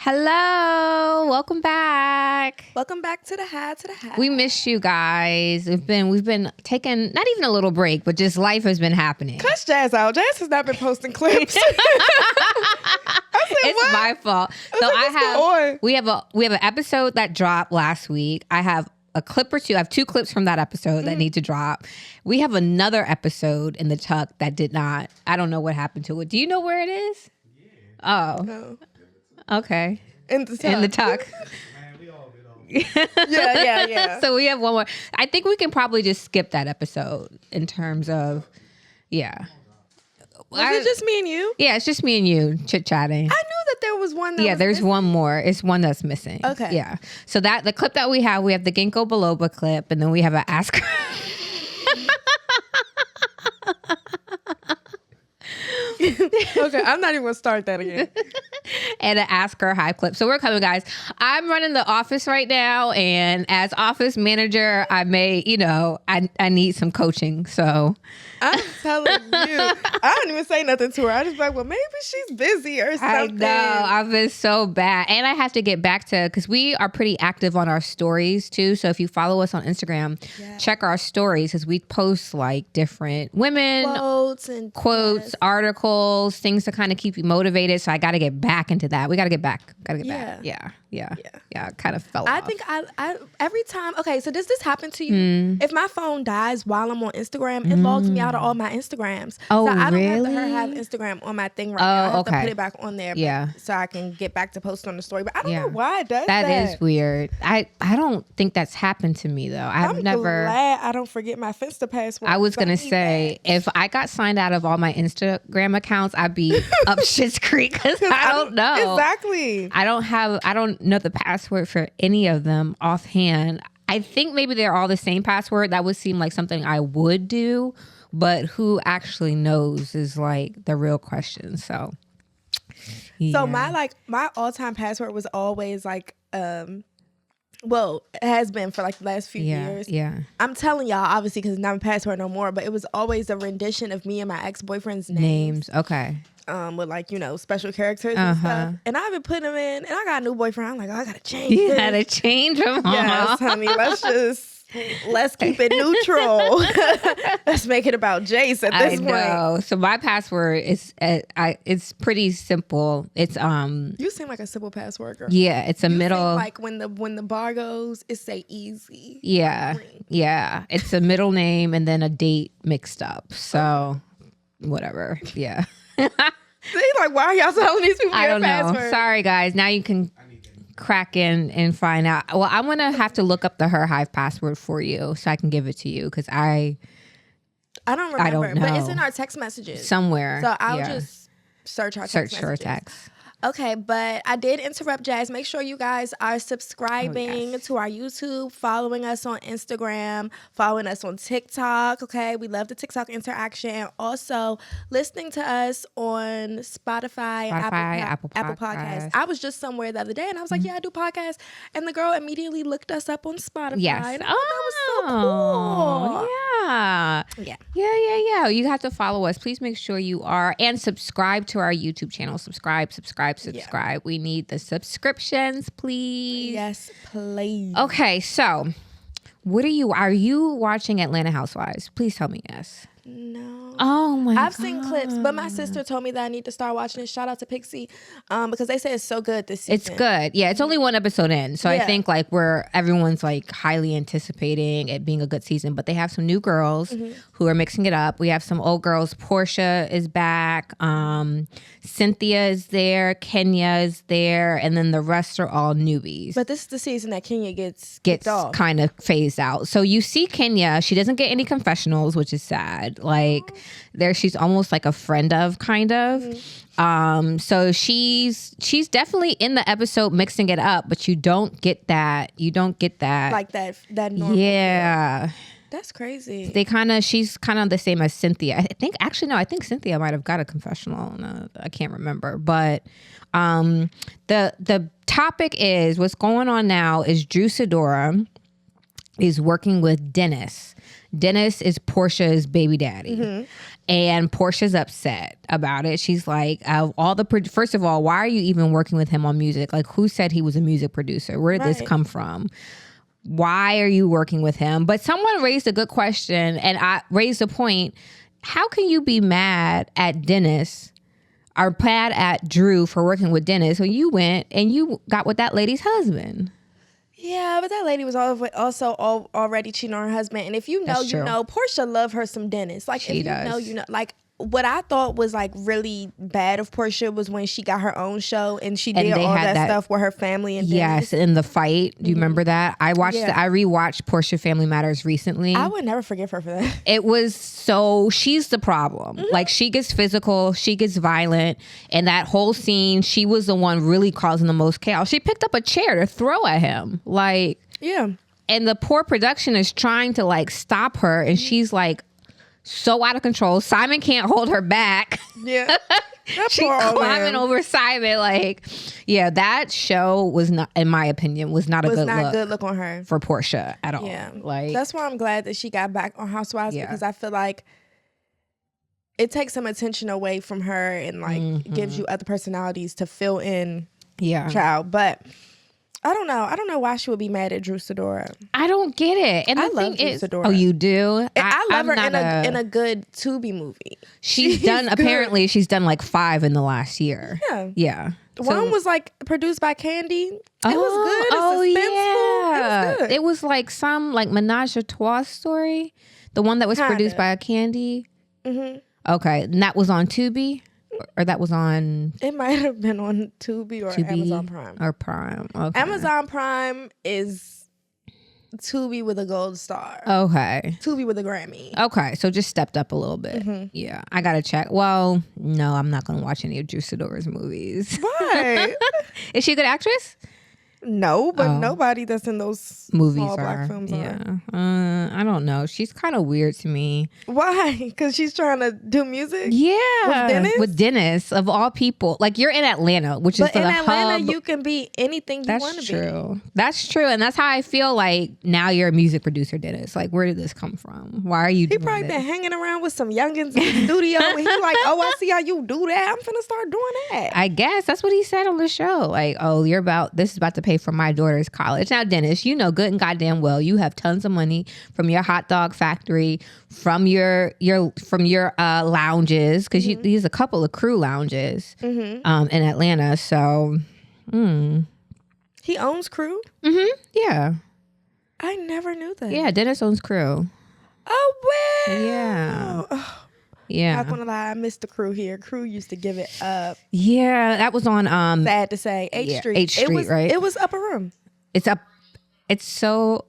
Hello, welcome back. Welcome back to the Hive. We missed you guys. We've been taking not even a little break, but just life has been happening. Cuss Jazz out. Jazz has not been posting clips. It's my fault. We have an episode that dropped last week. I have a clip or two. I have 2 clips from that episode that need to drop. We have another episode in the tuck that did not. I don't know what happened to it. Do you know where it is? Yeah. Oh. No. Okay. In the tuck. Man, we all Yeah. So we have one more. I think we can probably just skip that episode in terms of, yeah. Was it just me and you? Yeah, it's just me and you chit-chatting. I knew that there was one that was there's missing. one more. It's one that's missing. Okay. Yeah. So the clip that we have the Ginkgo biloba clip, and then we have an Ask Okay, I'm not even going to start that again. And an Ask Her Hive clip. So we're coming, guys. I'm running the office right now, and as office manager, I may, I need some coaching. So I'm telling you, I didn't even say nothing to her. I just like, well, maybe she's busy or something. I know. I've been so bad. And I have to get back to, because we are pretty active on our stories too. So if you follow us on Instagram, check our stories, because we post like different women quotes, articles, things to kind of keep you motivated. So I got to get back into that. We got to get back. Back. Yeah. Kind of fell off. I think I every time. Okay, so does this happen to you? If my phone dies while I'm on Instagram, it logs me out of all my Instagrams. Oh, so I don't really? have Instagram on my thing right now. I have to put it back on there. Yeah. So I can get back to post on the story. But I don't know why it does that. That is weird. I don't think that's happened to me though. I'm never. Glad I don't forget my Finsta password. I was gonna say if I got signed out of all my Instagram accounts, I'd be up shit's creek, because I don't know. Exactly. I don't know the password for any of them offhand. I think maybe they're all the same password. That would seem like something I would do, but who actually knows is like the real question. So, So my all-time password was always like, well, it has been for like the last few years. Yeah. I'm telling y'all, obviously, because it's not a password no more, but it was always a rendition of me and my ex-boyfriend's names. Okay. With like, special characters and stuff. And I've been putting them in, and I got a new boyfriend. I'm like, I gotta change You this. gotta change them. Yes, honey. Let's keep it neutral. Let's make it about Jace at this point. I know. So my password is it's pretty simple. It's You seem like a simple password girl. Yeah, it's a middle. Like when the bar goes, it say easy. Yeah. Yeah. It's a middle name and then a date mixed up. So whatever. Yeah. See, like, why are y'all telling these people I their don't know. password? Sorry, guys. Now you can crack in and find out. Well, I'm going to have to look up the Her Hive password for you so I can give it to you, because I don't remember. I don't know. But it's in our text messages. Somewhere. So I'll just search our text messages. Okay, but I did interrupt Jazz. Make sure you guys are subscribing to our YouTube, following us on Instagram, following us on TikTok. Okay, we love the TikTok interaction. And also listening to us on Spotify Apple Podcasts. I was just somewhere the other day and I was like, I do podcasts. And the girl immediately looked us up on Spotify. Yes. And that was so cool. Yeah. You have to follow us. Please make sure you are, and subscribe to our YouTube channel. Subscribe. Yeah. We need the subscriptions, please. Yes, please. Okay, so are you watching Atlanta Housewives? Please tell me yes. No. Oh my God. I've seen clips, but my sister told me that I need to start watching it. Shout out to Pixie, because they say it's so good this season. It's good. Yeah, it's only one episode in. So I think like everyone's like highly anticipating it being a good season, but they have some new girls who are mixing it up. We have some old girls. Portia is back. Cynthia is there. Kenya is there. And then the rest are all newbies. But this is the season that Kenya gets kind of phased out. So you see Kenya, she doesn't get any confessionals, which is sad. Like she's almost like a friend of kind of. So she's definitely in the episode mixing it up, but you don't get that like that normal. Yeah. That's crazy. She's kind of the same as Cynthia. I think Cynthia might have got a confessional. No, I can't remember. But the topic is, what's going on now is Drew Sidora is working with Dennis. Dennis is Portia's baby daddy. And Portia's upset about it. She's like, first of all, why are you even working with him on music? Like, who said he was a music producer? Where did this come from? Why are you working with him? But someone raised a good question, and I raised a point. How can you be mad at Dennis or mad at Drew for working with Dennis when you went and you got with that lady's husband? Yeah, but that lady was also already cheating on her husband. And if you know, you know, Portia loved her some Dennis. Like, if you know, you know. Like, what I thought was like really bad of Portia was when she got her own show and she did all that stuff with her family and Dennis. Yes, in the fight. Do you remember that? I rewatched Portia Family Matters recently. I would never forgive her for that. It was she's the problem. Like, she gets physical, she gets violent, and that whole scene, she was the one really causing the most chaos. She picked up a chair to throw at him. Like, yeah. And the poor production is trying to like stop her, and she's like, so out of control. Simon can't hold her back. Yeah. She's climbing over Simon. Like, yeah, that show was not, in my opinion, was not a good look on her. For Portia at all. Yeah. Like, that's why I'm glad that she got back on Housewives, because I feel like it takes some attention away from her and like gives you other personalities to fill in child. But I don't know why she would be mad at Drew Sidora. I don't get it. And I love Drew Sidora. Oh, you do? I love her in a good Tubi movie. She's done, apparently she's done like 5 in the last year. Yeah. Yeah. One was like produced by Candy. It was good. Oh, yeah. It was good. It was like some like Menage a Trois story. The one that was produced by Candy. Okay. And that was on Tubi? Or that was on... It might have been on Tubi or Amazon Prime. Or Prime. Okay. Amazon Prime is Tubi with a gold star. Okay. Tubi with a Grammy. Okay. So just stepped up a little bit. Yeah. I got to check. Well, no, I'm not going to watch any of Drew Sidora's movies. Why? Is she a good actress? No, but nobody that's in those movies small black films are. I don't know. She's kind of weird to me. Why? Because she's trying to do music? Yeah. With Dennis, of all people. Like, you're in Atlanta, which is the hub. But in Atlanta, you can be anything you want to be. That's true. That's true. And that's how I feel like now you're a music producer, Dennis. Like, where did this come from? Why are you doing this? He probably been hanging around with some youngins in the studio and he's like, oh, I see how you do that. I'm finna start doing that. I guess that's what he said on the show. Like, oh, this is about to pay for my daughter's college. Now, Dennis, you know good and goddamn well you have tons of money from your hot dog factory, from your lounges, because there's a couple of crew lounges in Atlanta. So he owns Crew? Yeah. I never knew that. Yeah, Dennis owns Crew. Oh, wow. Yeah. Yeah. Not gonna lie, I missed the Crew here. Crew used to give it up. Yeah, that was on sad to say, H Street. H Street, right? It was Upper Room. It's so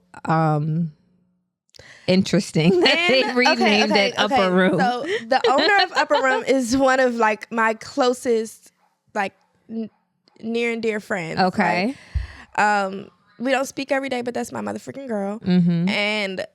interesting that they renamed it Upper Room. So the owner of Upper Room is one of like my closest, like near and dear friends. Okay. Like, we don't speak every day, but that's my motherfucking girl. And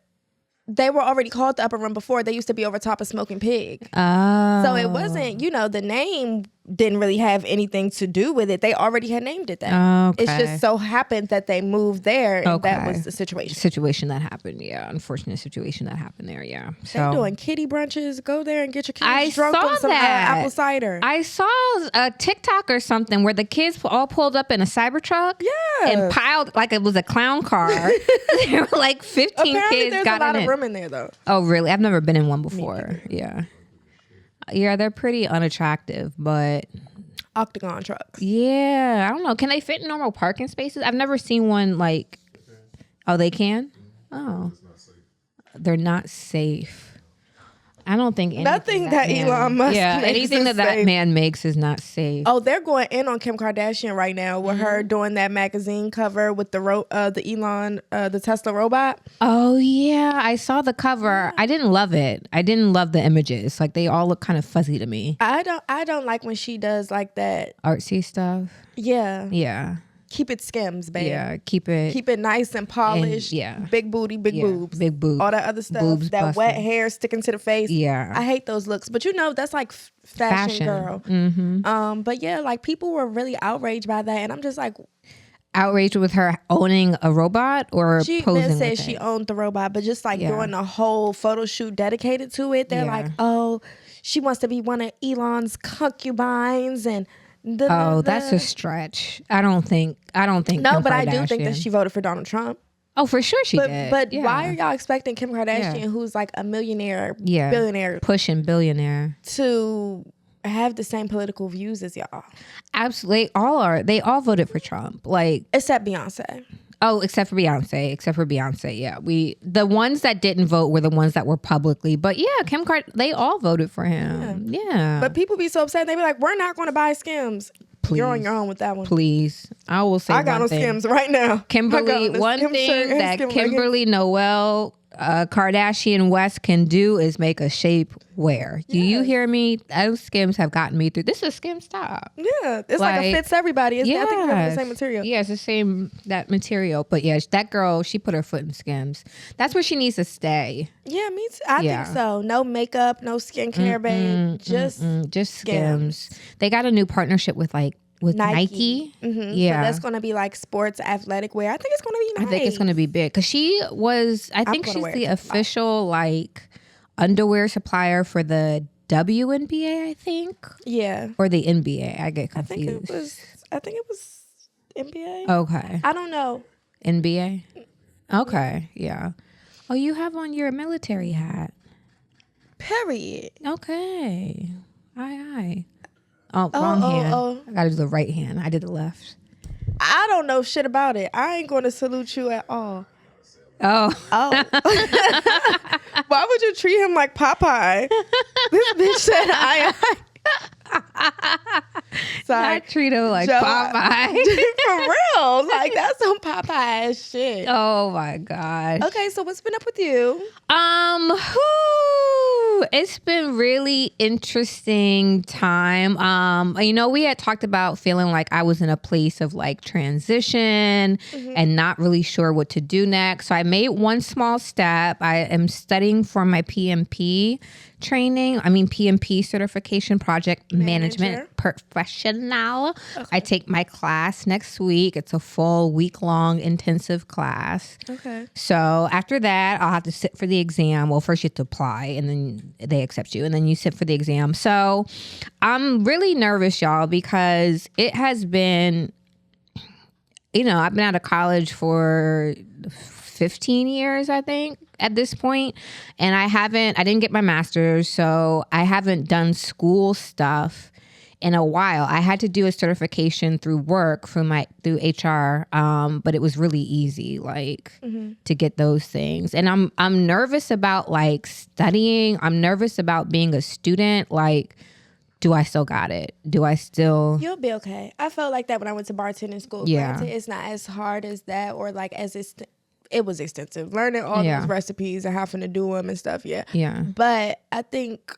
they were already called the Upper Room before. They used to be over top of Smoking Pig. Oh. So it wasn't, the name didn't really have anything to do with it. They already had named it that. Okay. It's just so happened that they moved there, and that was the situation. Situation that happened, yeah. Unfortunate situation that happened there, yeah. So they're doing kiddie brunches. Go there and get your kids drunk on some apple cider. I saw a TikTok or something where the kids all pulled up in a Cybertruck and piled like it was a clown car. There were like 15 Apparently kids there's got a lot in of it. room in there though. Oh, really? I've never been in one before. Yeah. Yeah, they're pretty unattractive, but octagon trucks. Yeah, I don't know. Can they fit in normal parking spaces? I've never seen one like. Oh, they can? Oh. They're not safe. I don't think nothing that Elon Musk makes anything that man makes is not safe. Oh, they're going in on Kim Kardashian right now with her doing that magazine cover with the Tesla robot. Oh yeah, I saw the cover. I didn't love it. I didn't love the images. Like they all look kind of fuzzy to me. I don't like when she does like that artsy stuff. Yeah. Yeah. Keep it skims, babe. Yeah, keep it nice and polished. And, big booty, big boobs, big boobs, all that other stuff. Boobs that busted. wet hair sticking to the face. Yeah, I hate those looks. But that's like fashion girl. But yeah, like people were really outraged by that, and I'm just like, outraged with her owning a robot or she posing didn't say with she it? owned the robot, but just like doing a whole photo shoot dedicated to it. They're like, oh, she wants to be one of Elon's concubines and that's a stretch. I don't think no, Kim but Kardashian. I do think that she voted for Donald Trump. Oh, for sure she did. But why are y'all expecting Kim Kardashian, who's like a millionaire, billionaire, pushing billionaire, to have the same political views as y'all? Absolutely, they all voted for Trump, like except Beyonce. Oh, except for Beyonce. Yeah, the ones that didn't vote were the ones that were publicly. But yeah, they all voted for him. Yeah. But people be so upset. They be like, "We're not going to buy Skims." Please. You're on your own with that one. Please, I will say. I got no Skims right now. Kimberly, one thing that Kimberly Noel Kardashian West can do is make a shapewear. Do you hear me? Those Skims have gotten me through. This is Skims top. Yeah, it's like it fits everybody. I think it's the same material. Yeah, it's the same that material. But yeah, that girl, she put her foot in Skims. That's where she needs to stay. Yeah, me too. I think so. No makeup, no skincare, babe. Just Skims. They got a new partnership with Nike. Mm-hmm. Yeah, so that's going to be like sports athletic wear. I think it's going to be nice. I think it's going to be big because she's the official like underwear supplier for the WNBA, I think. Yeah. Or the NBA. I get confused. I think it was NBA. Okay. I don't know. NBA? Okay. Yeah. Oh, you have on your military hat. Period. Okay. Aye. Oh, wrong hand. I gotta do the right hand. I did the left. I don't know shit about it. I ain't gonna salute you at all. Oh. Why would you treat him like Popeye? This bitch said I. Sorry. I treat him like Popeye. For real. Like that's some Popeye ass shit. Oh my God. Okay, so what's been up with you? It's been really interesting time. We had talked about feeling like I was in a place of like transition and not really sure what to do next. So I made one small step. I am studying for my PMP certification, project management professional. Okay. I take my class next week. It's a full week-long intensive class. Okay. So after that, I'll have to sit for the exam. Well, first you have to apply and then they accept you and then you sit for the exam. So I'm really nervous, y'all, because it has been, I've been out of college for 15 years, I think, at this point. And I didn't get my master's, so I haven't done school stuff in a while. I had to do a certification through work through HR, but it was really easy, to get those things. And I'm nervous about studying. I'm nervous about being a student. Do I still got it? You'll be okay. I felt like that when I went to bartending school. Yeah. Granted, it's not as hard as that or it was extensive. Learning all those recipes and having to do them and stuff. Yeah. Yeah. But I think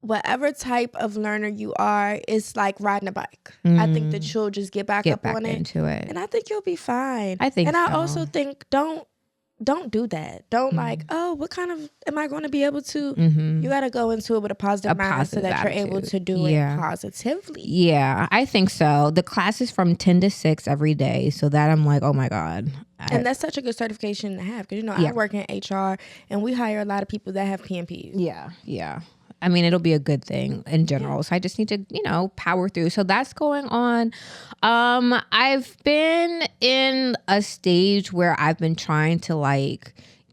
whatever type of learner you are, it's like riding a bike. I think that you'll just get back on it. Into it. And I think you'll be fine. I think and I also think don't do that. Don't what kind of am I going to be able to? You got to go into it with a positive mind so that attitude. You're able to do it positively. Yeah, I think so. The class is from 10 to 6 every day. So that I'm like, oh my God. And that's such a good certification to have. Because, I work in HR and we hire a lot of people that have PMPs. Yeah, yeah. I mean, it'll be a good thing in general. So I just need to, power through. So that's going on. I've been in a stage where I've been trying to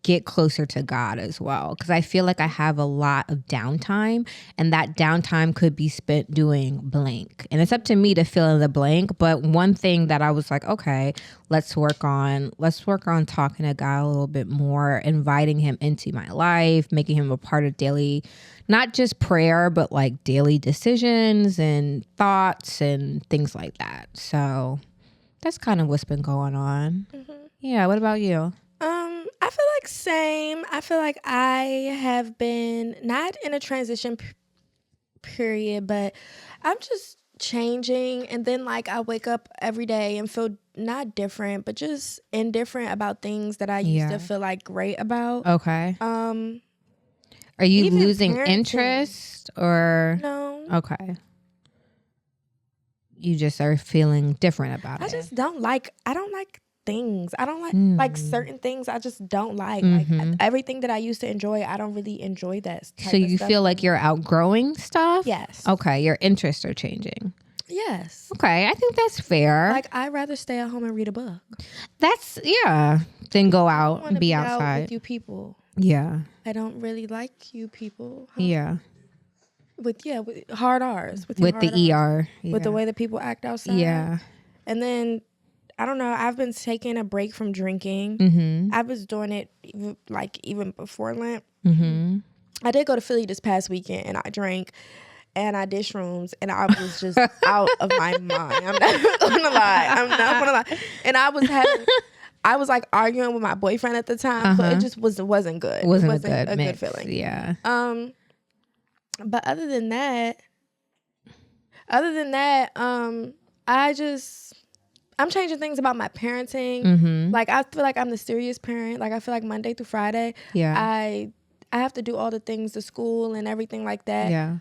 get closer to God as well. Because I feel like I have a lot of downtime and that downtime could be spent doing blank. And it's up to me to fill in the blank. But one thing that I was like, okay, let's work on talking to God a little bit more, inviting him into my life, making him a part of daily, not just prayer, but daily decisions and thoughts and things like that. So that's kind of what's been going on. Mm-hmm. Yeah. What about you? I feel like same. I feel like I have been not in a transition period, but I'm just changing. And then I wake up every day and feel not different, but just indifferent about things that I used to feel great about. Okay. Are you losing interest or? No. Okay. you just are feeling different about it. I don't like things. I don't like certain things. I just don't like. Like everything that I used to enjoy, I don't really enjoy that type So of you stuff feel like you're outgrowing stuff? Yes. Okay, your interests are changing. Yes. Okay, I think that's fair. Like, I'd rather stay at home and read a book. That's, than go out and be outside. Out with you people. Yeah. I don't really like you people. Huh? Yeah. With hard R's. With the ER. Yeah. With the way that people act outside. Yeah. And then, I don't know, I've been taking a break from drinking. Mm-hmm. I was doing it even before Lent. Mm-hmm. I did go to Philly this past weekend and I drank and I did shrooms and I was just out of my mind. I'm not gonna lie. And I was like arguing with my boyfriend at the time, so it just wasn't good. It wasn't a good feeling. Yeah. But other than that, I'm changing things about my parenting. Mm-hmm. Like, I feel like I'm the serious parent. Like, I feel like Monday through Friday, I have to do all the things to school and everything like that. Yeah.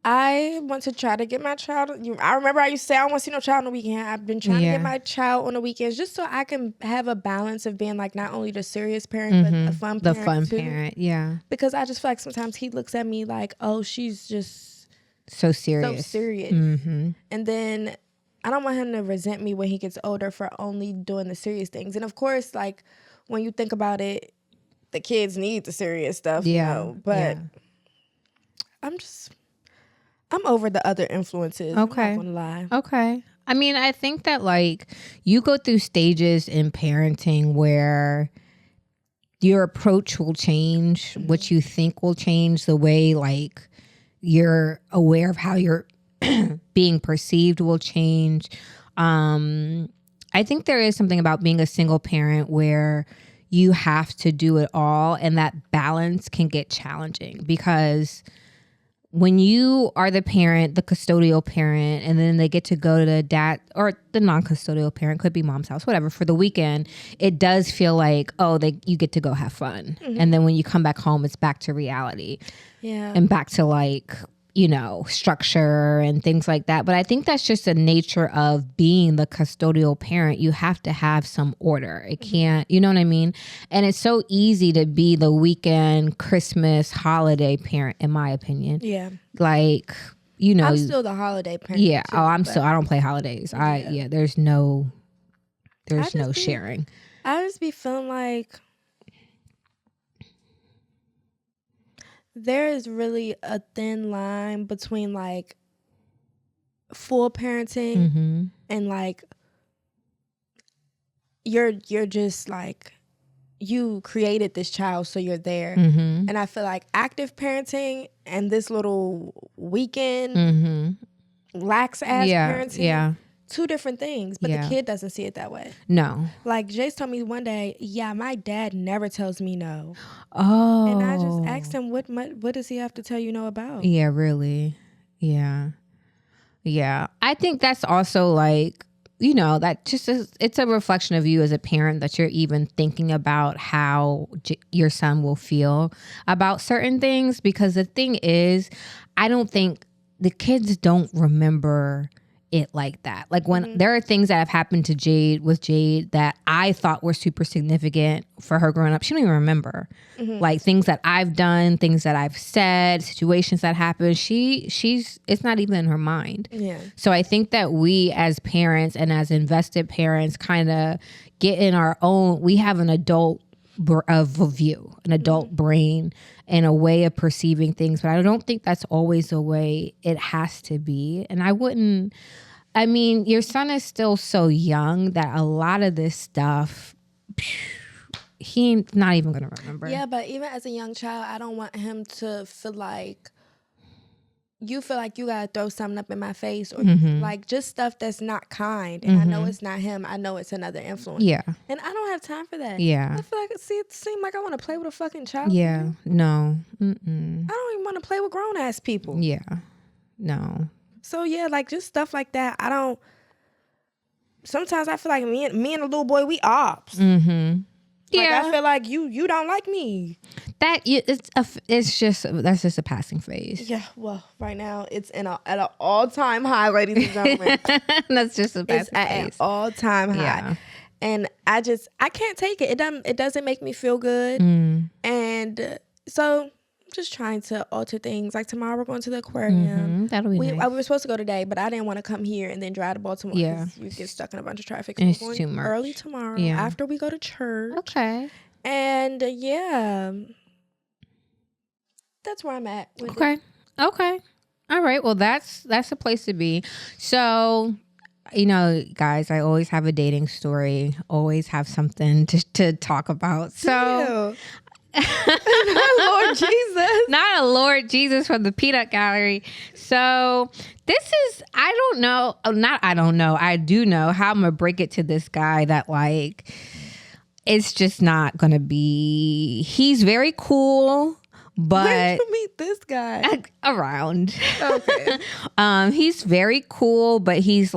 I want to try to get my child. I remember I used to say I don't want to see no child on the weekend. I've been trying to get my child on the weekends just so I can have a balance of being like not only the serious parent but the fun parent. The fun parent, yeah. Because I just feel like sometimes he looks at me like, oh, she's just so serious. Mm-hmm. And then I don't want him to resent me when he gets older for only doing the serious things. And of course, like, when you think about it, the kids need the serious stuff, you know. But I'm over the other influences. Okay. I'm not gonna lie. Okay. I mean, I think that, like, you go through stages in parenting where your approach will change, what you think will change, the way, like, you're aware of how you're being perceived will change. I think there is something about being a single parent where you have to do it all, and that balance can get challenging because when you are the parent, the custodial parent, and then they get to go to the dad or the non-custodial parent, could be mom's house, whatever, for the weekend, it does feel like, you get to go have fun. Mm-hmm. And then when you come back home, it's back to reality. Yeah. And back to, like, structure and things like that. But I think that's just the nature of being the custodial parent. You have to have some order. It can't, you know what I mean? And it's so easy to be the weekend, Christmas, holiday parent, in my opinion. Yeah. Like, I'm still the holiday parent. Yeah. Too, I don't play holidays. There's no sharing. I just be feeling like there is really a thin line between, like, full parenting and, like, you're just, like, you created this child, so you're there. Mm-hmm. And I feel like active parenting and this little weekend lax-ass parenting, two different things, but the kid doesn't see it that way. No. Like, Jace told me one day, my dad never tells me no. Oh. And I just asked him, what does he have to tell you no about? Yeah, really. Yeah. Yeah. I think that's also, like, that just it's a reflection of you as a parent that you're even thinking about how your son will feel about certain things. Because the thing is, I don't think the kids don't remember it like that. Like, when there are things that have happened to Jade that I thought were super significant for her growing up, she don't even remember. Like, things that I've done, things that I've said, situations that happened, it's not even in her mind. Yeah. So I think that we as parents and as invested parents kind of get in our own, we have an adult view, an adult brain and a way of perceiving things, but I don't think that's always the way it has to be. And your son is still so young that a lot of this stuff, he's not even gonna remember. Yeah, but even as a young child, I don't want him to feel like you gotta throw something up in my face, or like just stuff that's not kind. And I know it's not him. I know it's another influence. Yeah. And I don't have time for that. Yeah. I feel like it seems like I want to play with a fucking child. Yeah. No. I don't even want to play with grown ass people. Yeah. No. So yeah, like just stuff like that. Sometimes I feel like me and the little boy, we ops. Like, I feel like you don't that's just a passing phase. Yeah, well, right now it's at an all-time high, ladies and gentlemen. That's just a passing phase. At an all-time high. Yeah. And I can't take it. It doesn't make me feel good. And so I'm just trying to alter things. Like tomorrow we're going to the aquarium. That'll be nice. We were supposed to go today, but I didn't want to come here and then drive to Baltimore. Yeah. You get stuck in a bunch of traffic. So it's too much. Early tomorrow after we go to church. Okay. And that's where I'm at. Okay. Okay. All right. Well, that's a place to be. So, guys, I always have a dating story. Always have something to talk about. So, Lord Jesus, not a Lord Jesus from the Peanut Gallery. So this is I do know how I'm gonna break it to this guy that it's just not gonna be. He's very cool. But where did you meet this guy? Around. Okay. He's very cool, but he's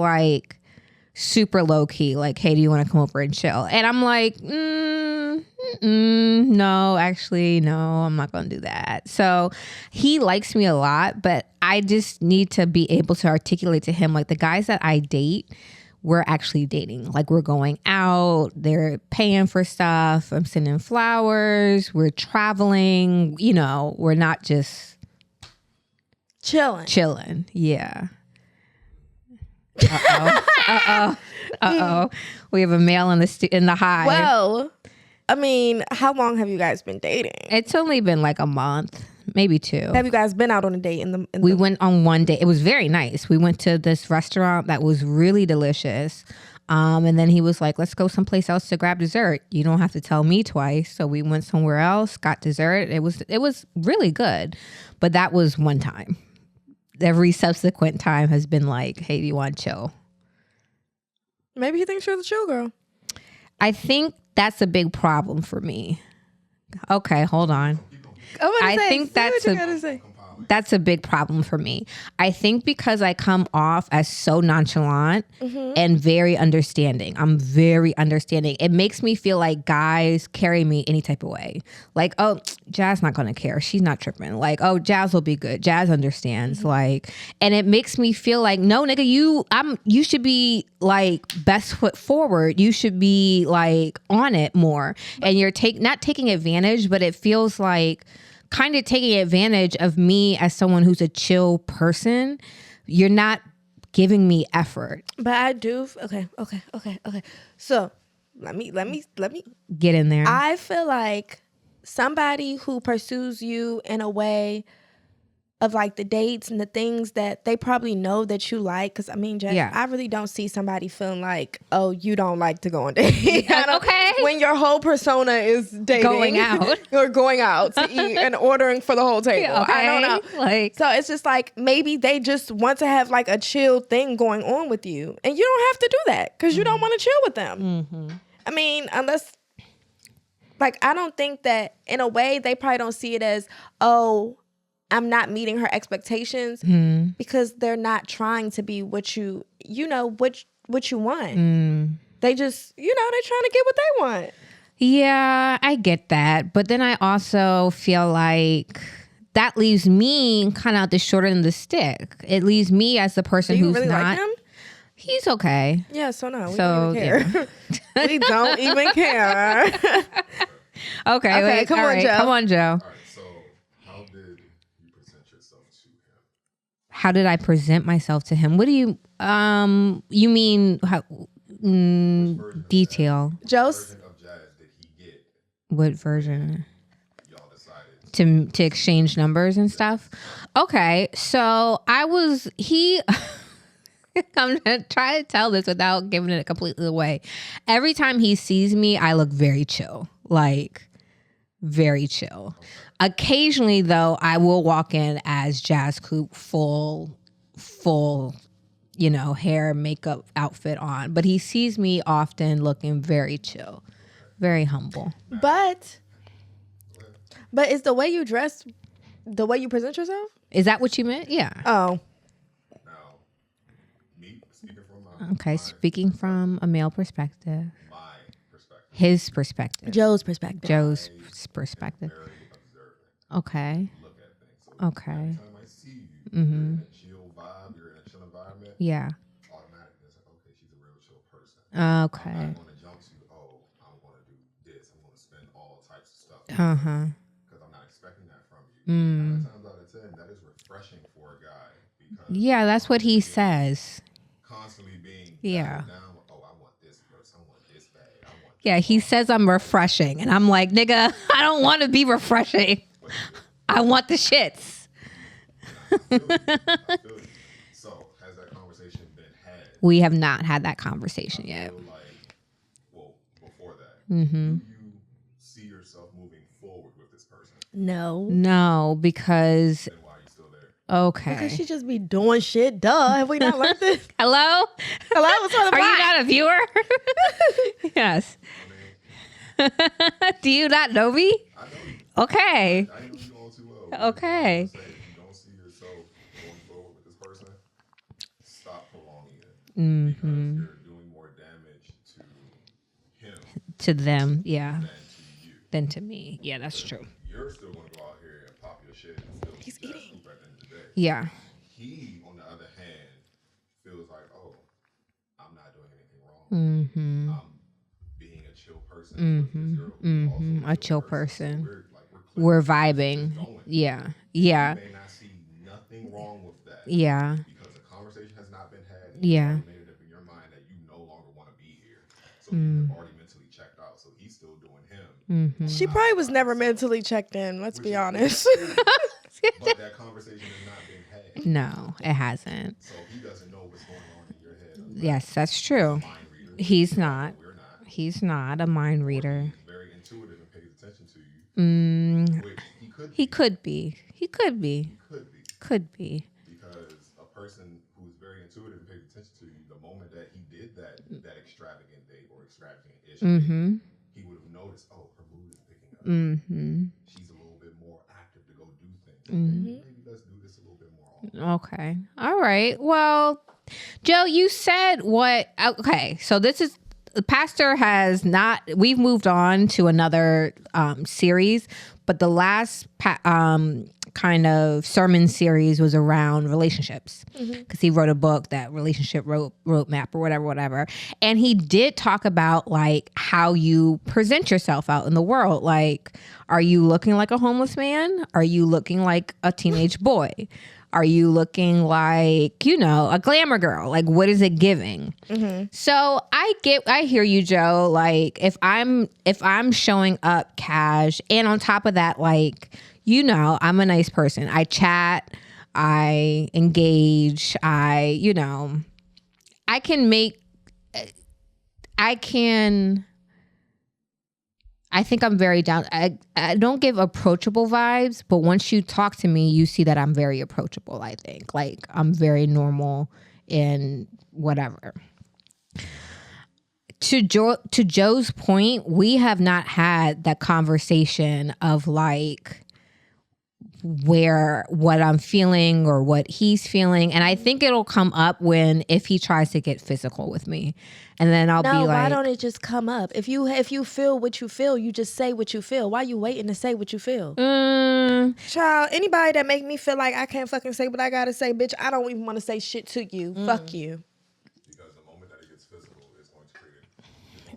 super low key. Hey, do you want to come over and chill? And I'm like, no, actually, no, I'm not going to do that. So he likes me a lot, but I just need to be able to articulate to him, the guys that I date, we're actually dating. We're going out, they're paying for stuff, I'm sending flowers, we're traveling, we're not just chilling. Yeah. Uh-oh. We have a male in the Hive. Well, I mean, how long have you guys been dating? It's only been a month. Maybe 2. Have you guys been out on a date? We went on one date. It was very nice. We went to this restaurant that was really delicious. And then he was like, let's go someplace else to grab dessert. You don't have to tell me twice. So we went somewhere else, got dessert. It was really good. But that was one time. Every subsequent time has been hey, do you want to chill? Maybe he thinks you're the chill girl. I think that's a big problem for me. Okay, hold on. I think that's a big problem for me. I think because I come off as so nonchalant and very understanding. I'm very understanding. It makes me feel like guys carry me any type of way. Oh, Jazz not going to care. She's not tripping. Oh, Jazz will be good. Jazz understands. And it makes me feel no, nigga, you should be best foot forward. You should be on it more. And you're not taking advantage, but it feels kind of taking advantage of me as someone who's a chill person. You're not giving me effort. But I do. Okay. So let me get in there. I feel like somebody who pursues you in a way of the dates and the things that they probably know that you like. Because I mean, Jess, I really don't see somebody feeling oh, you don't like to go on dates. Okay. When your whole persona is dating, going out, or going out to eat and ordering for the whole table. Okay. I don't know. So it's just maybe they just want to have a chill thing going on with you, and you don't have to do that because you don't want to chill with them. Mm-hmm. I mean, unless. I don't think that in a way they probably don't see it as, oh, I'm not meeting her expectations because they're not trying to be what you want. They just, they're trying to get what they want. Yeah, I get that. But then I also feel that leaves me kind of at the short end of the stick. It leaves me as the person who's really not. Like him? He's okay. Yeah, so no, we don't even care. Yeah. We don't even care. Okay, wait, come on, Joe. Come on, Joe. All right, so how did you present yourself to him? How did I present myself to him? What do you mean? How, detail. Joe's. What version? Y'all decided to exchange numbers and stuff. Okay, so I'm gonna try to tell this without giving it completely away. Every time he sees me, I look very chill, very chill. Occasionally, though, I will walk in as Jazz Coop, full, hair, makeup, outfit on. But he sees me often looking very chill, very humble. But is the way you dress, the way you present yourself? Is that what you meant? Yeah. Oh. Okay, speaking from a male perspective. His perspective. Joe's perspective. Joe's perspective. Very observant. Okay. Look at things. So Okay. every time I see you, you're in a chill vibe, you're in a chill environment. Yeah. Automatically, it's like, okay, she's a real chill person. Okay. I'm not going to jump to, oh, I'm going to do this. I'm going to spend all types of stuff. Because I'm not expecting that from you. 9 times out of 10, that is refreshing for a guy. Because Yeah, that's what he says. constantly being Yeah. down. Oh, I want this first. I want this bag. I want Yeah, he says I'm refreshing. And I'm like, nigga, I don't want to be refreshing. I want the shits. I feel you. So, has that conversation been had? We have not had that conversation yet. I feel like, well, before that, do you see yourself moving forward with this person? No. No, because Then why are you still there? okay. Because she just be doing shit. Duh. Have we not learned this? Hello? Hello? What's on the Are you pot? not a viewer? Yes. Do you not know me? I know you. Okay. I know you all too well. Okay. If you don't see yourself going forward with this person, stop prolonging it. Because you're doing more damage to him To them, yeah. than to you. Than to me. Yeah, that's true. You're still going to go out here and pop your shit and still He's be that eating. scoop at the end of the day. Yeah. He, on the other hand, feels like, oh, I'm not doing anything wrong. I'm being a chill person. Because you're also A chill person. So We're clicking, vibing. just going. Yeah. Yeah. You may not see nothing wrong with that. Yeah. Because the conversation has not been had. And Yeah. you've already made it up in your mind that you no longer want to be here. So you've already mentally checked out. So he's still doing him. She probably was never mentally checked in. Let's be honest. But that conversation has not been had. No, it hasn't. So he doesn't know what's going on in your head. Yes, that's true. Mind reader. He's not. We're not. He's not a mind reader. He's very intuitive and pays attention to you. Which he could He could be. He could be. He could be. Could be. Because a person who's very intuitive and pays attention to you, the moment that he did that extravagant date or extravagant ish, he would have noticed, oh, her mood is picking up. She's a little bit more active to go do things. Maybe let's do this a little bit more often. Okay. All right. Well, Joe, you said what? Okay. So this is the pastor has not. We've moved on to another series, but the last kind of sermon series was around relationships because he wrote a book, that relationship roadmap or whatever. And he did talk about like how you present yourself out in the world. Like, are you looking like a homeless man? Are you looking like a teenage boy? Are you looking like, you know, a glamour girl? Like, what is it giving? So I hear you, Joe. Like, if I'm showing up cash, and on top of that, like, you know, I'm a nice person. I chat, I engage, I think I'm very down. I don't give approachable vibes, but once you talk to me, you see that I'm very approachable, I think. Like, I'm very normal in whatever. To Joe's point, we have not had that conversation of like what I'm feeling or what he's feeling. And I think it'll come up if he tries to get physical with me. And then I'll be like, why don't it just come up? If you feel what you feel, you just say what you feel. Why you waiting to say what you feel? Child, anybody that make me feel like I can't fucking say what I gotta say, bitch, I don't even want to say shit to you. Fuck you. Because the moment that it gets physical, it's going to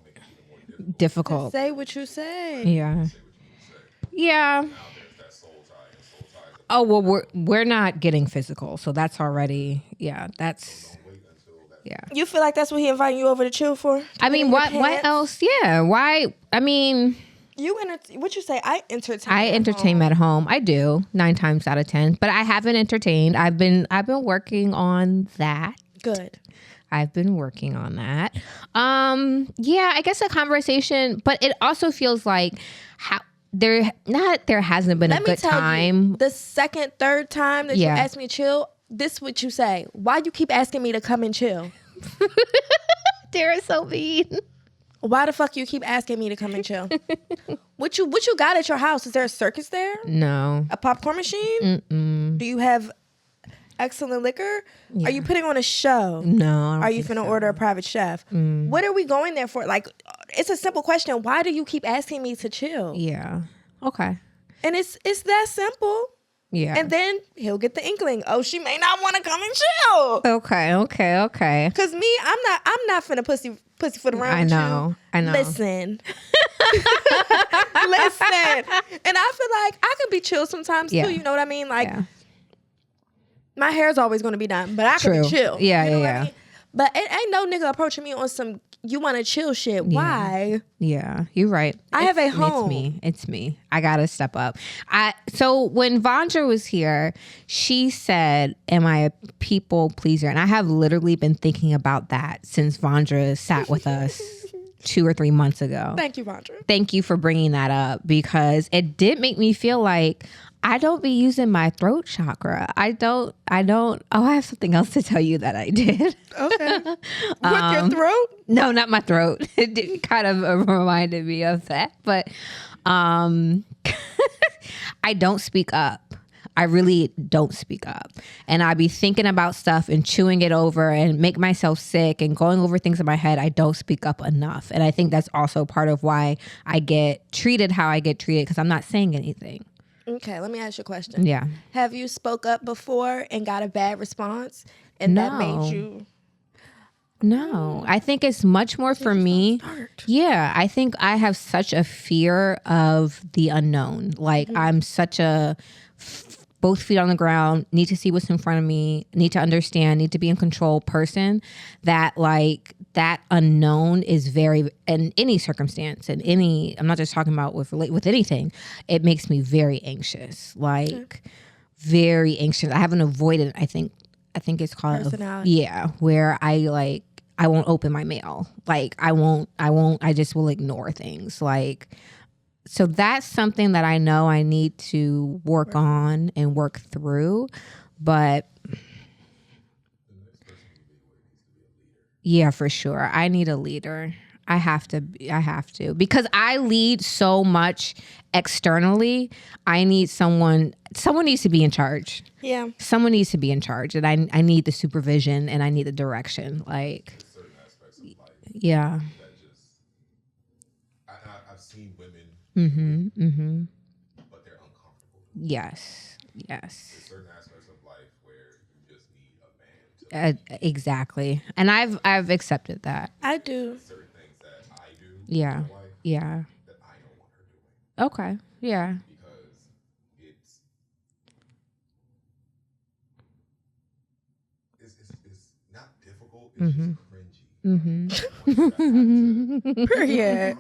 make it even more difficult. Say what you say. Yeah. Say what you say. Yeah. Now there's that soul tie, and soul ties. Oh, well, we're not getting physical. So that's already, that's, Don't wait until that. yeah. You feel like that's what he inviting you over to chill for? I mean, what else? Yeah. Why? I mean, What you say? I entertain. I entertain at home. I do 9 times out of 10, but I haven't entertained. I've been working on that. Good. I've been working on that. Yeah, I guess a conversation, but it also feels like there hasn't been a good time. The second, third time that you Yeah. ask me to chill, this is what you say. Why you keep asking me to come and chill? Dira's so mean. Why the fuck you keep asking me to come and chill? What you got at your house? Is there a circus there? No. A popcorn machine? Do you have excellent liquor? Yeah. Are you putting on a show? No. I don't Are you think finna so. order a private chef? What are we going there for? Like, it's a simple question. Why do you keep asking me to chill? Yeah. Okay. And it's that simple. Yeah. And then he'll get the inkling. Oh, she may not want to come and chill. Okay. Cause me, I'm not finna pussyfoot around. I know. Listen. Listen. And I feel like I could be chill sometimes too. You know what I mean? Like my hair's always gonna be done, but I could be chill. Yeah, you know what I mean? But it ain't no nigga approaching me on some you want to chill shit. Why? Yeah, you're right. I have a home. It's me. I gotta step up. So when Vondra was here, she said, "Am I a people pleaser?" And I have literally been thinking about that since Vondra sat with us 2 or 3 months ago. Thank you, Vondra. Thank you for bringing that up because it did make me feel like I don't be using my throat chakra. I don't. Oh, I have something else to tell you that I did. Okay. With your throat? No, not my throat. It kind of reminded me of that. But I don't speak up. I really don't speak up. And I be thinking about stuff and chewing it over and make myself sick and going over things in my head. I don't speak up enough. And I think that's also part of why I get treated how I get treated because I'm not saying anything. Okay, let me ask you a question. Yeah. Have you spoke up before and got a bad response and that made you... No, I think it's much more for me. Yeah, I think I have such a fear of the unknown. Like I'm such a both feet on the ground, need to see what's in front of me, need to understand, need to be in control person that like that unknown is very, in any circumstance, in any, I'm not just talking about with anything, it makes me very anxious, like very anxious. I haven't avoided, I think it's called, where I won't open my mail. Like I just will ignore things. Like, so that's something that I know I need to work on and work through. But yeah, for sure. I need a leader. I have to because I lead so much externally. I need someone needs to be in charge. Yeah. Someone needs to be in charge. And I need the supervision and I need the direction. Like, certain aspects of life. Yeah. That just, I've seen women, but they're uncomfortable. Yes. There's certain aspects of life where you just need a man to exactly. And I've accepted that. I do. Certain things that I do Yeah. in my life Yeah. that I don't want her doing. Okay. Yeah. Because it's not difficult, it's just cringy. Period.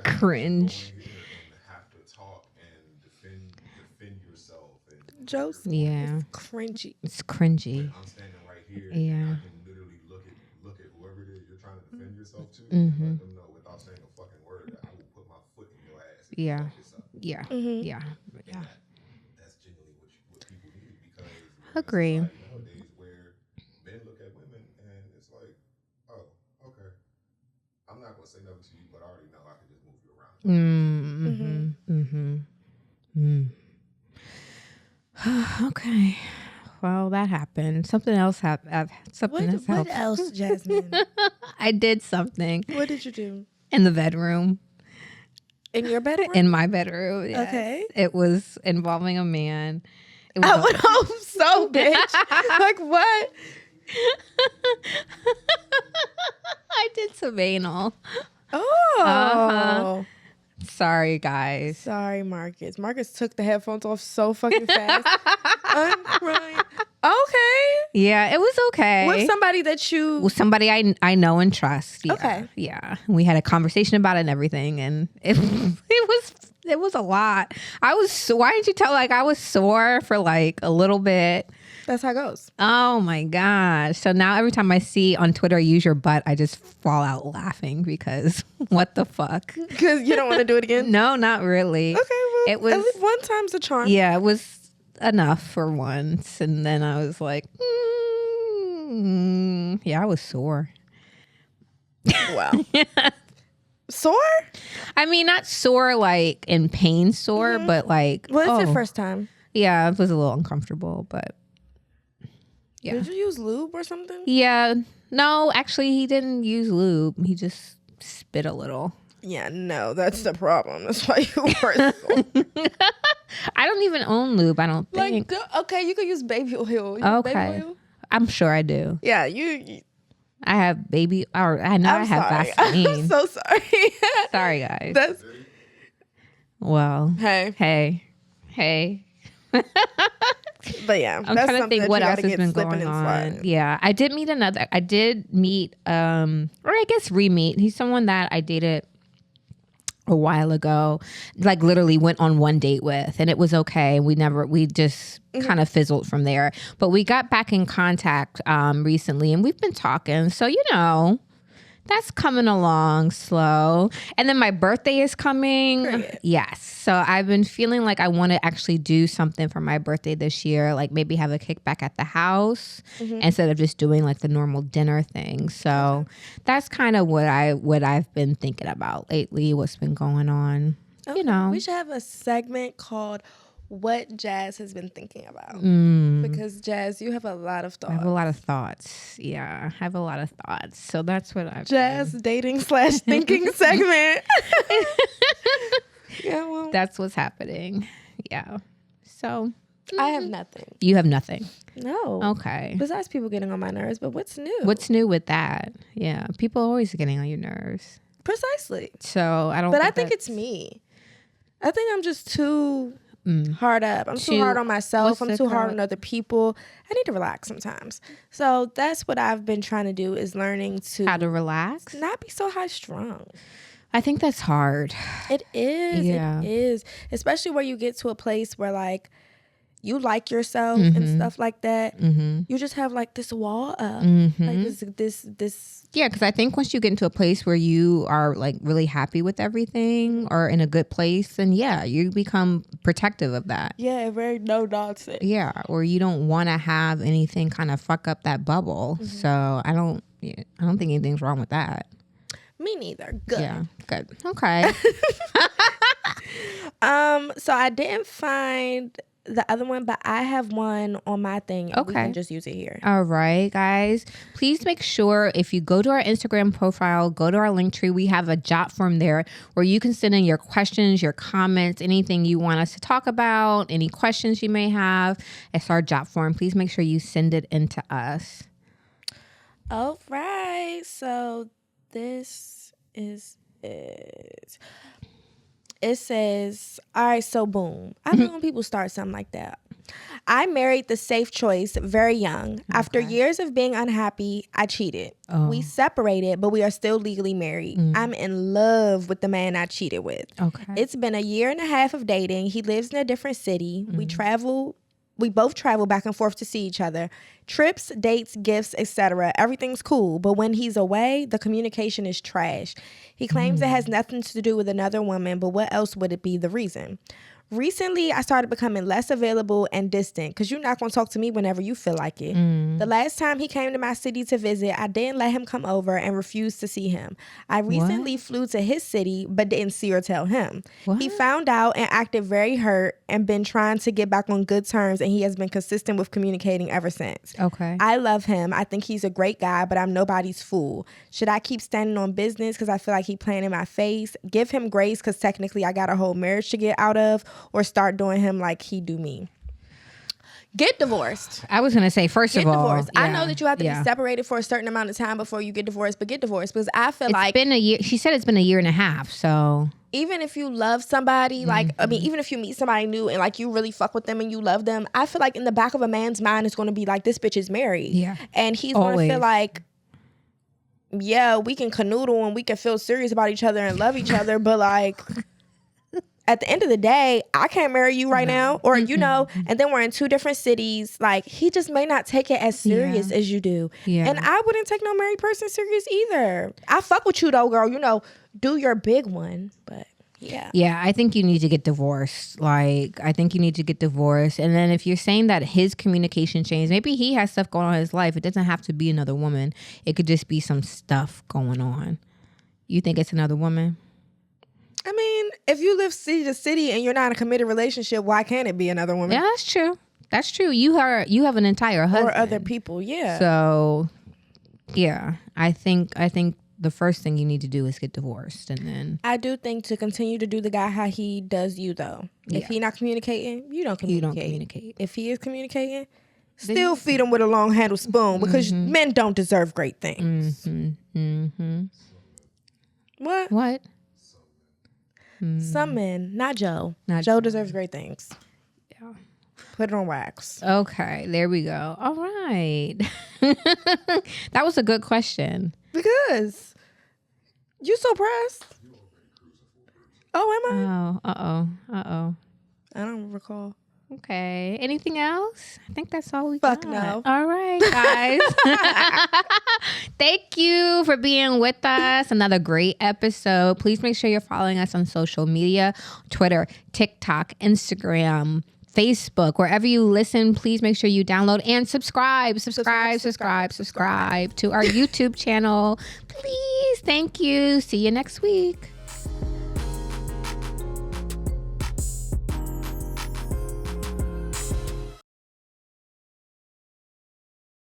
Cringe. And have to talk and defend yourself. And Joseph. Yeah. It's cringy. It's cringy. I'm standing right here. Yeah. And I can literally look at whoever it is you're trying to defend yourself to, and let them know without saying a fucking word that I will put my foot in your ass. And Yeah. fuck this up. Yeah. Yeah. That's genuinely what people need because Agree. nowadays where men look at women and it's like, oh, okay, I'm not gonna say nothing to you, but I already know I can just move you around. Okay. Well, that happened. Something else happened. What else, Jasmine? I did something. What did you do? In the bedroom. In your bedroom? In my bedroom. Yes. Okay. It was involving a man. I would hope so, bitch. Like what? I did some anal. Oh. Sorry, guys. Sorry, Marcus. Marcus took the headphones off so fucking fast. I'm crying. Okay. Yeah, it was okay. With somebody that you... With somebody I know and trust. Yeah. Okay. Yeah. We had a conversation about it and everything, and it was a lot. Why didn't you tell, like, I was sore for, like, a little bit. That's how it goes. Oh, my gosh. So now every time I see on Twitter, use your butt, I just fall out laughing because what the fuck? Because you don't want to do it again? No, not really. Okay, well, it was, at least one time's a charm. Yeah, it was enough for once. And then I was like, yeah, I was sore. Wow. Sore? I mean, not sore like in pain sore, but like... Well, it's your first time. Yeah, it was a little uncomfortable, but... Yeah. Did you use lube or something? Yeah. No, actually, he didn't use lube. He just spit a little. Yeah, no, that's the problem. That's why you work. I don't even own lube, I don't think. Okay, you could use baby oil. Okay. Baby oil? I'm sure I do. Yeah, you I have baby, or I know I have Vaseline. I'm so sorry. Sorry, guys. That's well. Hey. But yeah, I'm trying to think what else has been going on. Yeah, I did meet, or I guess re-meet. He's someone that I dated a while ago, like literally went on one date with, and it was okay. We just kind of fizzled from there. But we got back in contact recently, and we've been talking. So, that's coming along slow. And then my birthday is coming. Period. Yes. So I've been feeling like I want to actually do something for my birthday this year, like maybe have a kickback at the house instead of just doing like the normal dinner thing. So that's kind of what I've been thinking about lately, what's been going on. Okay. We should have a segment called What Jazz Has Been Thinking About. Because Jazz, you have a lot of thoughts. I have a lot of thoughts. Yeah, I have a lot of thoughts. So that's what I've Jazz dating / thinking segment. Yeah, well, that's what's happening. Yeah. So I have nothing. You have nothing. No. Okay. Besides people getting on my nerves, but what's new? What's new with that? Yeah, people are always getting on your nerves. Precisely. So I don't. But I think it's me. I think I'm just too hard up. I'm too hard on myself. I'm too hard on other people. I need to relax sometimes. So that's what I've been trying to do, is learning to how to relax, not be so high strung. I think that's hard. It is. Yeah. It is. Especially where you get to a place where like you like yourself and stuff like that. You just have like this wall up. Like this. Yeah, because I think once you get into a place where you are like really happy with everything or in a good place, then yeah, you become protective of that. Yeah, very no nonsense. Yeah, or you don't want to have anything kind of fuck up that bubble. So I don't think anything's wrong with that. Me neither. Good. Yeah, good. Okay. So I didn't find the other one, but I have one on my thing. And we can just use it here. All right, guys. Please make sure if you go to our Instagram profile, go to our link tree, we have a jot form there where you can send in your questions, your comments, anything you want us to talk about, any questions you may have. It's our jot form. Please make sure you send it in to us. All right. So this is it. It says, all right, so boom. I love when people start something like that. I married the safe choice very young. After years of being unhappy, I cheated. We separated, but we are still legally married. I'm in love with the man I cheated with. It's been 1.5 years of dating. He lives in a different city. We both travel back and forth to see each other. Trips, dates, gifts, etc. Everything's cool. But when he's away, the communication is trash. He claims it has nothing to do with another woman, but what else would it be the reason? Recently, I started becoming less available and distant because you're not going to talk to me whenever you feel like it. The last time he came to my city to visit, I didn't let him come over and refused to see him. I recently flew to his city but didn't see or tell him. He found out and acted very hurt and been trying to get back on good terms, and he has been consistent with communicating ever since. I love him. I think he's a great guy, but I'm nobody's fool. Should I keep standing on business because I feel like he's playing in my face? Give him grace because technically I got a whole marriage to get out of? Or start doing him like he do me? Get divorced. I was going to say, first of all, divorced. I know that you have to be separated for a certain amount of time before you get divorced, but get divorced because I feel like it's been a year. She said it's been 1.5 years. So even if you love somebody, like, I mean, even if you meet somebody new and like you really fuck with them and you love them, I feel like in the back of a man's mind, it's going to be like, this bitch is married. Yeah. And he's going to feel like, yeah, we can canoodle and we can feel serious about each other and love each other, but like, at the end of the day, I can't marry you right now, or and then we're in 2 different cities. Like, he just may not take it as serious as you do. And I wouldn't take no married person serious either. I fuck with you though, girl. Do your big one, but yeah, I think you need to get divorced. Like, I think you need to get divorced. And then if you're saying that his communication changed, maybe he has stuff going on in his life. It doesn't have to be another woman. It could just be some stuff going on. You think it's another woman? I mean, if you live city to city and you're not in a committed relationship, why can't it be another woman? Yeah, that's true. That's true. You have an entire husband. Or other people, yeah. So, yeah, I think the first thing you need to do is get divorced, and then I do think to continue to do the guy how he does you though. Yeah. If he not communicating, you don't communicate. If he is communicating, still feed him with a long handled spoon because men don't deserve great things. What? Some men, not Joe. Joe deserves great things. Yeah. Put it on wax. Okay, there we go. All right. That was a good question. Because you so pressed. Oh, am I? Uh-oh. I don't recall. Okay. Anything else? I think that's all we got. Fuck no. All right, guys. Thank you for being with us. Another great episode. Please make sure you're following us on social media, Twitter, TikTok, Instagram, Facebook, wherever you listen. Please make sure you download and subscribe to our YouTube channel. Please. Thank you. See you next week.